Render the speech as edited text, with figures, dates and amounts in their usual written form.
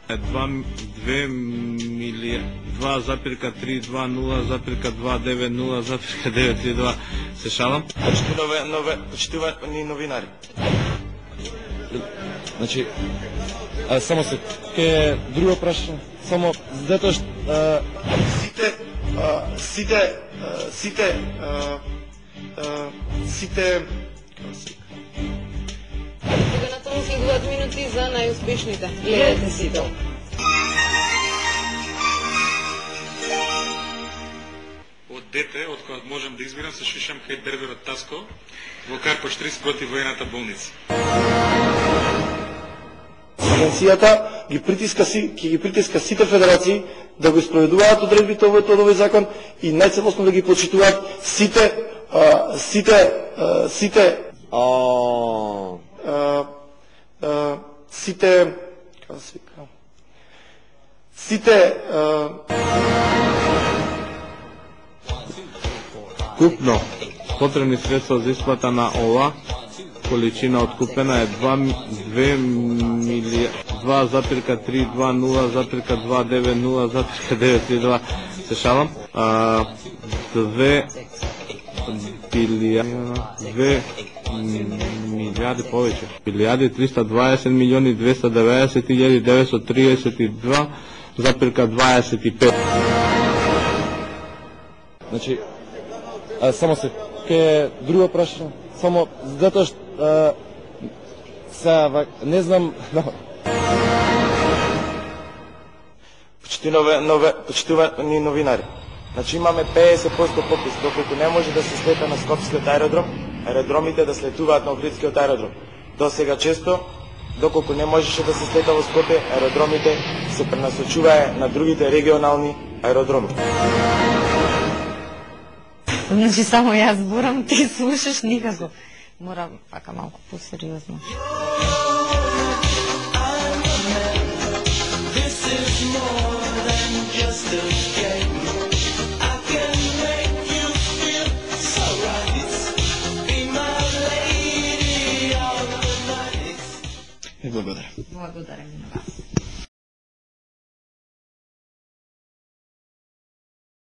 2,320,990,932 се шалам. Почитувани новинари. Значи, само се ке друго прашање, само затоа што сите Сега на тоа следуваат минути за најуспешните. Гледате сите. Од дете, од кога можам да избирам, се шишам кај берберот Таско во Карпош 30 против воената болница. Агенцијата ги притиска сите федерации да го спроведуваат одредбите од овој закон и најцелосно да ги почитуваат сите Купно потребни средства за исплата на ова количина откупена е 2,320,990,932 се шалам. 2 милиарди повеќе. 1,320,990,932,25. Значи, само се ке друго прашање, само затоа што не знам. Почитувани новинари. Значи имаме 50% попис, доколку не може да се слета на Скопскиот аеродром, аеродромите да слетуваат на Охридскиот аеродром. До сега често, доколку не можеше да се слета во Скопје, аеродромите се пренасочуваа на другите регионални аеродроми. Значи само јас зборам, ти слушаш никако. Морам пака малку посериозно. Благодарам. Благодарам и на вас.